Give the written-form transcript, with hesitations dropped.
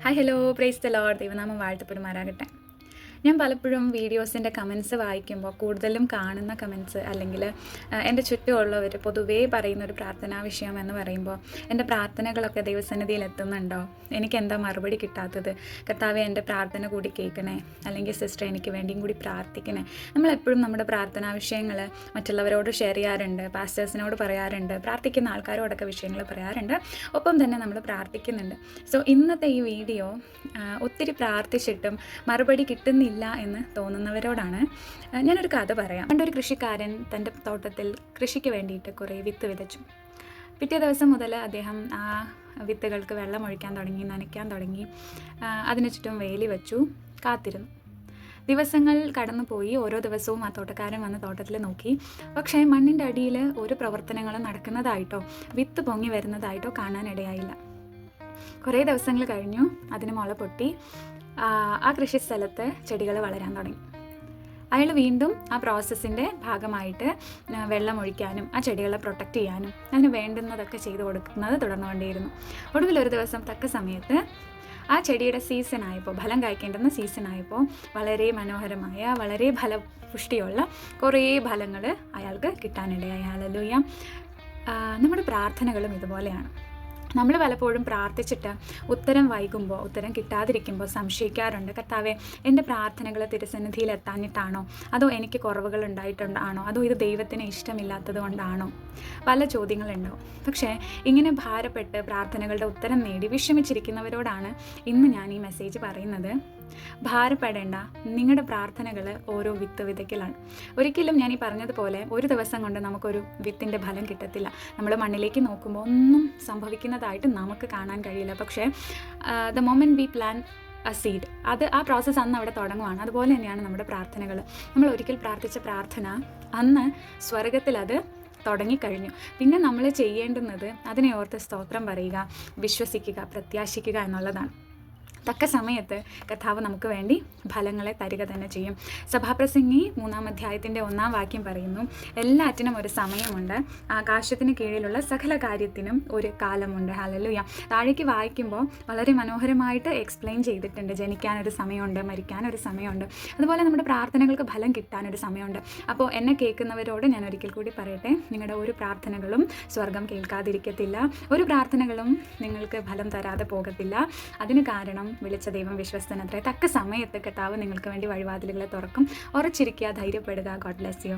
Hi hello praise the Lord. ദൈവനാമം വാഴ്ത്തപ്പെടുമാറാകട്ടെ. ഞാൻ പലപ്പോഴും വീഡിയോസിൻ്റെ കമൻസ് വായിക്കുമ്പോൾ കൂടുതലും കാണുന്ന കമൻസ് അല്ലെങ്കിൽ എൻ്റെ ചുറ്റുമുള്ളവർ പൊതുവേ പറയുന്നൊരു പ്രാർത്ഥനാ വിഷയം എന്ന് പറയുമ്പോൾ എൻ്റെ പ്രാർത്ഥനകളൊക്കെ ദൈവസന്നിധിയിൽ എത്തുന്നുണ്ടോ, എനിക്കെന്താ മറുപടി കിട്ടാത്തത്, കർത്താവെ എൻ്റെ പ്രാർത്ഥന കൂടി കേൾക്കണേ, അല്ലെങ്കിൽ സിസ്റ്റർ എനിക്ക് വേണ്ടിയും കൂടി പ്രാർത്ഥിക്കണേ. നമ്മളെപ്പോഴും നമ്മുടെ പ്രാർത്ഥനാ വിഷയങ്ങൾ മറ്റുള്ളവരോട് ഷെയർ ചെയ്യാറുണ്ട്, പാസ്റ്റേഴ്സിനോട് പറയാറുണ്ട്, പ്രാർത്ഥിക്കുന്ന ആൾക്കാരോടൊക്കെ വിഷയങ്ങൾ പറയാറുണ്ട്, ഒപ്പം തന്നെ നമ്മൾ പ്രാർത്ഥിക്കുന്നുണ്ട്. സോ ഇന്നത്തെ ഈ വീഡിയോ ഒത്തിരി പ്രാർത്ഥിച്ചിട്ടും മറുപടി കിട്ടുന്നില്ല എന്ന് തോന്നുന്നവരോടാണ്. ഞാനൊരു കഥ പറയാം. പണ്ടൊരു കൃഷിക്കാരൻ തൻ്റെ തോട്ടത്തിൽ കൃഷിക്ക് വേണ്ടിയിട്ട് കുറേ വിത്ത് വിതച്ചു. പിറ്റേ ദിവസം മുതൽ അദ്ദേഹം ആ വിത്തുകൾക്ക് വെള്ളം ഒഴിക്കാൻ തുടങ്ങി, നനയ്ക്കാൻ തുടങ്ങി, അതിന് ചുറ്റും വേലി വെച്ചു, കാത്തിരുന്നു. ദിവസങ്ങൾ കടന്നുപോയി. ഓരോ ദിവസവും ആ തോട്ടക്കാരൻ വന്ന് തോട്ടത്തിൽ നോക്കി. പക്ഷേ മണ്ണിൻ്റെ അടിയിൽ ഒരു പ്രവർത്തനങ്ങളും നടക്കുന്നതായിട്ടോ വിത്ത് പൊങ്ങി വരുന്നതായിട്ടോ കാണാനിടയായില്ല. കുറേ ദിവസങ്ങൾ കഴിഞ്ഞു. അതിന് മുള പൊട്ടി ആ കൃഷി സ്ഥലത്ത് ചെടികൾ വളരാൻ തുടങ്ങി. അയാൾ വീണ്ടും ആ പ്രോസസ്സിൻ്റെ ഭാഗമായിട്ട് വെള്ളം ഒഴിക്കാനും ആ ചെടികളെ പ്രൊട്ടക്റ്റ് ചെയ്യാനും അതിന് വേണ്ടുന്നതൊക്കെ ചെയ്തു കൊടുക്കുന്നത് തുടർന്നുകൊണ്ടേയിരുന്നു. ഒടുവിൽ ഒരു ദിവസം തക്ക സമയത്ത് ആ ചെടിയുടെ സീസണായപ്പോൾ, ഫലം കായ്ക്കേണ്ടുന്ന സീസണായപ്പോൾ വളരെ മനോഹരമായ, വളരെ ഫലപുഷ്ടിയുള്ള കുറേ ഫലങ്ങൾ അയാൾക്ക് കിട്ടാനിടയായി. ഹല്ലേലൂയ. നമ്മുടെ പ്രാർത്ഥനകളും ഇതുപോലെയാണ്. നമ്മൾ പലപ്പോഴും പ്രാർത്ഥിച്ചിട്ട് ഉത്തരം വൈകുമ്പോൾ, ഉത്തരം കിട്ടാതിരിക്കുമ്പോൾ സംശയിക്കാറുണ്ട്. കർത്താവേ, എൻ്റെ പ്രാർത്ഥനകൾ തിരുസന്നിധിയിൽ എത്താഞ്ഞിട്ടാണോ, അതോ എനിക്ക് കുറവുകൾ ഉണ്ടായിട്ടുണ്ടാണോ, അതോ ഇത് ദൈവത്തിന് ഇഷ്ടമില്ലാത്തത് കൊണ്ടാണോ? പല ചോദ്യങ്ങളുണ്ടാവും. പക്ഷേ ഇങ്ങനെ ഭാരപ്പെട്ട് പ്രാർത്ഥനകളുടെ ഉത്തരം നേടി വിഷമിച്ചിരിക്കുന്നവരോടാണ് ഇന്ന് ഞാൻ ഈ മെസ്സേജ് പറയുന്നത്. ഭാരപ്പെടേണ്ട, നിങ്ങളുടെ പ്രാർത്ഥനകൾ ഓരോ വിത്ത് വിതയ്ക്കലാണ്. ഒരിക്കലും ഞാൻ ഈ പറഞ്ഞതുപോലെ ഒരു ദിവസം കൊണ്ട് നമുക്കൊരു വിത്തിൻ്റെ ഫലം കിട്ടത്തില്ല. നമ്മൾ മണ്ണിലേക്ക് നോക്കുമ്പോൾ ഒന്നും സംഭവിക്കുന്നതായിട്ട് നമുക്ക് കാണാൻ കഴിയില്ല. പക്ഷേ the moment we plan a seed, ആ പ്രോസസ്സ് അന്ന് അവിടെ തുടങ്ങുവാണ്. അതുപോലെ തന്നെയാണ് നമ്മുടെ പ്രാർത്ഥനകൾ. നമ്മൾ ഒരിക്കൽ പ്രാർത്ഥിച്ച പ്രാർത്ഥന അന്ന് സ്വർഗത്തിൽ അത് തുടങ്ങിക്കഴിഞ്ഞു. പിന്നെ നമ്മൾ ചെയ്യേണ്ടുന്നത് അതിനെ ഓർത്ത് സ്തോത്രം പറയുക, വിശ്വസിക്കുക, പ്രത്യാശിക്കുക എന്നുള്ളതാണ്. തക്ക സമയത്ത് കർത്താവ് നമുക്ക് വേണ്ടി ഫലങ്ങളെ തരിക തന്നെ ചെയ്യും. സഭാപ്രസംഗി 3-ാം അധ്യായത്തിൻ്റെ 1-ാം വാക്യം പറയുന്നു, എല്ലാറ്റിനും ഒരു സമയമുണ്ട്, ആകാശത്തിന് കീഴിലുള്ള സകല കാര്യത്തിനും ഒരു കാലമുണ്ട്. ഹല്ലേലൂയ. താഴേക്ക് വായിക്കുമ്പോൾ വളരെ മനോഹരമായിട്ട് എക്സ്പ്ലെയിൻ ചെയ്തിട്ടുണ്ട്. ജനിക്കാനൊരു സമയമുണ്ട്, മരിക്കാനൊരു സമയമുണ്ട്, അതുപോലെ നമ്മുടെ പ്രാർത്ഥനകൾക്ക് ഫലം കിട്ടാനൊരു സമയമുണ്ട്. അപ്പോൾ എന്നെ കേൾക്കുന്നവരോട് ഞാൻ ഒരിക്കൽ കൂടി പറയട്ടെ, നിങ്ങളുടെ ഒരു പ്രാർത്ഥനകളും സ്വർഗം കേൾക്കാതിരിക്കത്തില്ല, ഒരു പ്രാർത്ഥനകളും നിങ്ങൾക്ക് ഫലം തരാതെ പോകത്തില്ല. അതിന് കാരണം വിളിച്ച ദൈവം വിശ്വസ്തനത്രേ. തക്ക സമയത്ത് കർത്താവ് നിങ്ങൾക്ക് വേണ്ടി വഴിവാതിലുകളെ തുറക്കും. ഉറച്ചിരിക്കുക, ധൈര്യപ്പെടുക. God bless U.